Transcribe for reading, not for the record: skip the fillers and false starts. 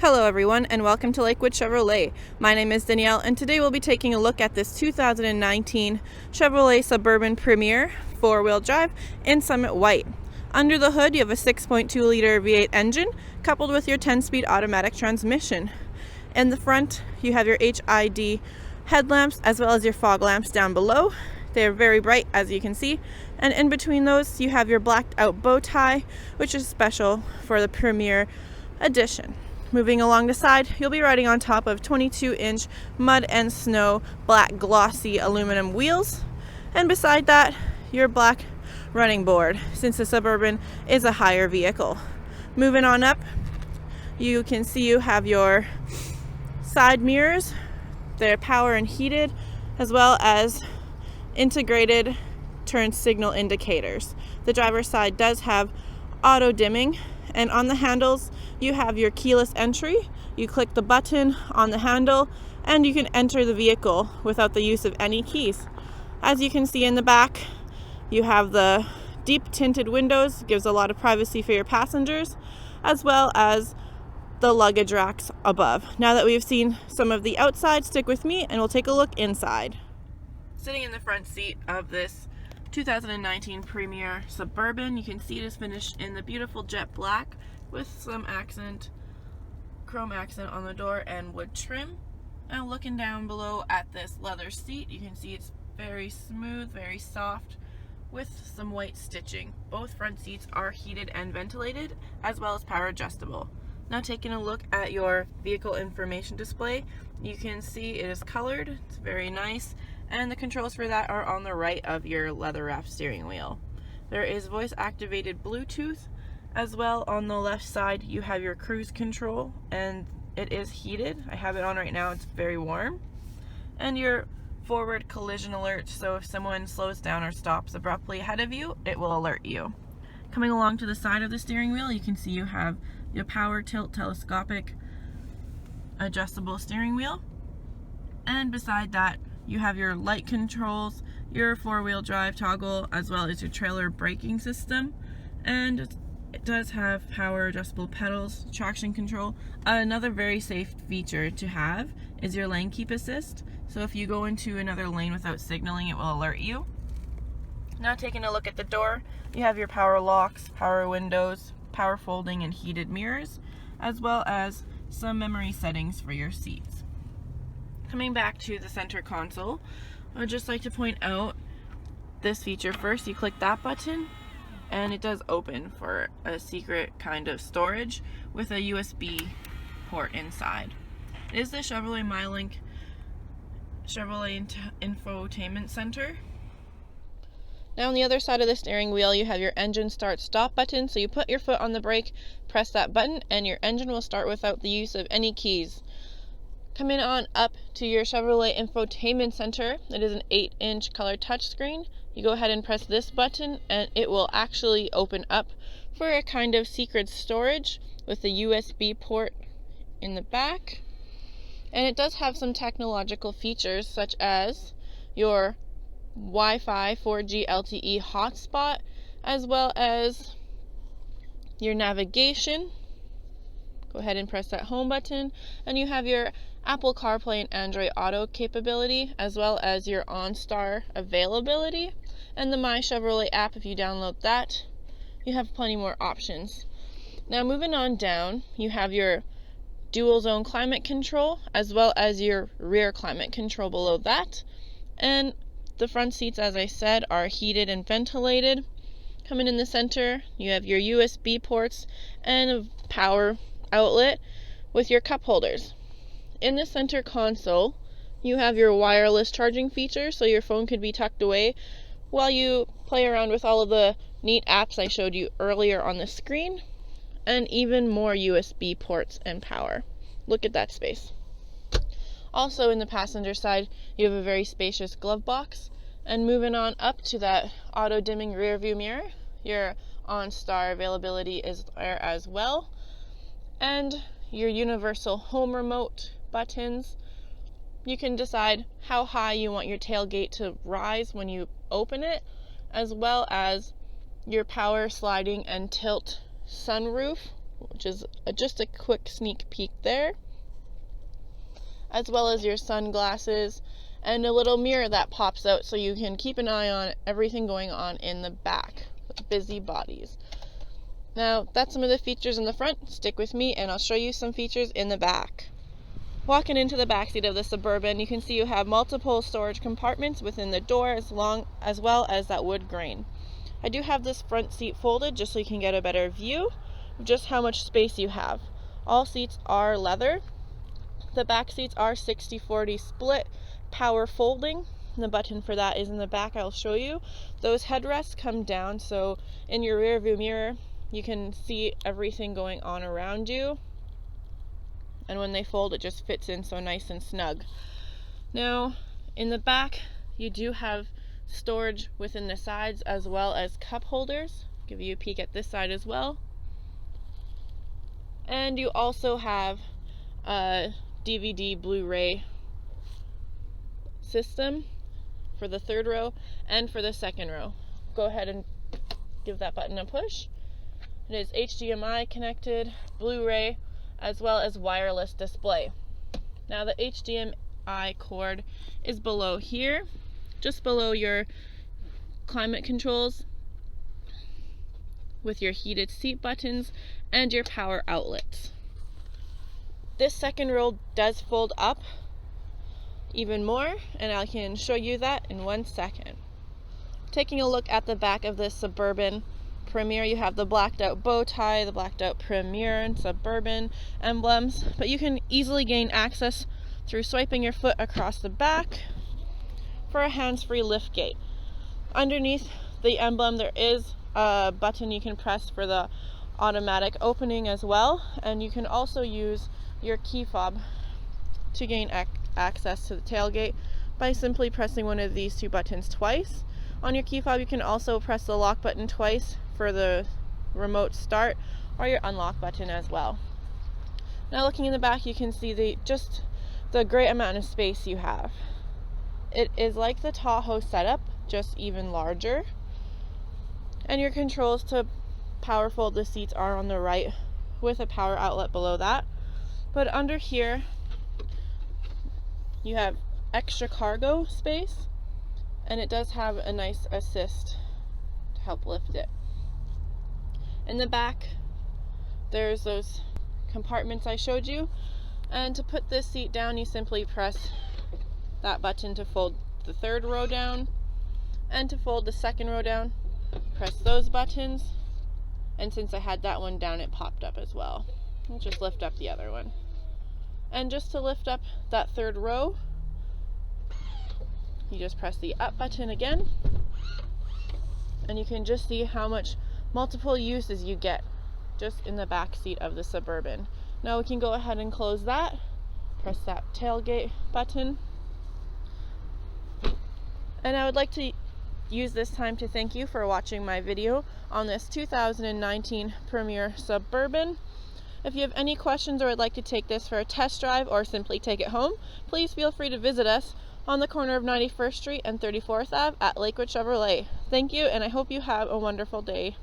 Hello everyone and welcome to Lakewood Chevrolet. My name is Danielle and today we'll be taking a look at this 2019 Chevrolet Suburban Premier 4-wheel drive in Summit White. Under the hood you have a 6.2 liter V8 engine coupled with your 10-speed automatic transmission. In the front you have your HID headlamps as well as your fog lamps down below. They are very bright as you can see, and in between those you have your blacked out bow tie, which is special for the Premier edition. Moving along the side, you'll be riding on top of 22-inch mud and snow black glossy aluminum wheels, and beside that, your black running board, since the Suburban is a higher vehicle. Moving on up, you can see you have your side mirrors. They're power and heated, as well as integrated turn signal indicators. The driver's side does have auto dimming, and on the handles you have your keyless entry. You click the button on the handle and you can enter the vehicle without the use of any keys. As you can see in the back, you have the deep tinted windows, gives a lot of privacy for your passengers, as well as the luggage racks above. Now that we've seen some of the outside, stick with me and we'll take a look inside. Sitting in the front seat of this 2019 Premier Suburban, you can see it is finished in the beautiful jet black with some chrome accent on the door and wood trim. Now looking down below at this leather seat, you can see it's very smooth, very soft, with some white stitching. Both front seats are heated and ventilated, as well as power adjustable. Now taking a look at your vehicle information display, you can see it is colored, it's very nice, and the controls for that are on the right of your leather wrapped steering wheel. There is voice activated Bluetooth, as well on the left side you have your cruise control, and it is heated. I have it on right now, it's very warm. And your forward collision alert, so if someone slows down or stops abruptly ahead of you, it will alert you. Coming along to the side of the steering wheel, you can see you have your power tilt telescopic adjustable steering wheel, and beside that you have your light controls, your 4-wheel drive toggle, as well as your trailer braking system, and it does have power adjustable pedals, traction control. Another very safe feature to have is your lane keep assist, so if you go into another lane without signaling, it will alert you. Now taking a look at the door, you have your power locks, power windows, power folding and heated mirrors, as well as some memory settings for your seats. Coming back to the center console, I would just like to point out this feature first. You click that button and it does open for a secret kind of storage with a USB port inside. It is the Chevrolet MyLink Chevrolet Infotainment Center. Now on the other side of the steering wheel you have your engine start stop button, so you put your foot on the brake, press that button, and your engine will start without the use of any keys. Coming on up to your Chevrolet Infotainment Center, it is an 8-inch color touchscreen. You go ahead and press this button and it will actually open up for a kind of secret storage with a USB port in the back. And it does have some technological features such as your Wi-Fi 4G LTE hotspot, as well as your navigation. Go ahead and press that home button and you have your Apple CarPlay and Android Auto capability, as well as your OnStar availability, and the My Chevrolet app. If you download that, you have plenty more options. Now moving on down, you have your dual zone climate control, as well as your rear climate control below that, and the front seats, as I said, are heated and ventilated. Coming in the center, you have your USB ports and a power outlet with your cup holders. In the center console, you have your wireless charging feature, so your phone could be tucked away while you play around with all of the neat apps I showed you earlier on the screen, and even more USB ports and power. Look at that space. Also in the passenger side, you have a very spacious glove box, and moving on up to that auto dimming rear view mirror, your OnStar availability is there as well, and your universal home remote buttons. You can decide how high you want your tailgate to rise when you open it, as well as your power sliding and tilt sunroof which is just a quick sneak peek there, as well as your sunglasses and a little mirror that pops out so you can keep an eye on everything going on in the back. Busy bodies. Now, that's some of the features in the front. Stick with me and I'll show you some features in the back. Walking into the back seat of the Suburban, you can see you have multiple storage compartments within the door, as well as that wood grain. I do have this front seat folded just so you can get a better view of just how much space you have. All seats are leather. The back seats are 60-40 split, power folding. The button for that is in the back. I'll show you. Those headrests come down, so in your rear view mirror you can see everything going on around you, and when they fold it just fits in so nice and snug. Now in the back you do have storage within the sides as well as cup holders. Give you a peek at this side as well. And you also have a DVD Blu-ray system for the third row and for the second row. Go ahead and give that button a push. It is HDMI connected, Blu-ray, as well as wireless display. Now the HDMI cord is below here, just below your climate controls, with your heated seat buttons and your power outlets. This second row does fold up even more, and I can show you that in 1 second. Taking a look at the back of this Suburban Premier, you have the blacked out bow tie, the blacked out Premier and Suburban emblems, but you can easily gain access through swiping your foot across the back for a hands-free lift gate. Underneath the emblem there is a button you can press for the automatic opening as well, and you can also use your key fob to gain access to the tailgate by simply pressing one of these two buttons twice. On your key fob you can also press the lock button twice for the remote start, or your unlock button as well. Now looking in the back you can see the great amount of space you have. It is like the Tahoe setup, just even larger, and your controls to power fold the seats are on the right with a power outlet below that. But under here you have extra cargo space, and it does have a nice assist to help lift it. In the back there's those compartments I showed you, and to put this seat down you simply press that button to fold the third row down, and to fold the second row down press those buttons, and since I had that one down it popped up as well. I'll just lift up the other one. And just to lift up that third row, you just press the up button again, and you can just see how much multiple uses you get just in the back seat of the Suburban. Now we can go ahead and close that, press that tailgate button, and I would like to use this time to thank you for watching my video on this 2019 Premier Suburban. If you have any questions or would like to take this for a test drive or simply take it home, please feel free to visit us on the corner of 91st Street and 34th Ave at Lakewood Chevrolet. Thank you, and I hope you have a wonderful day.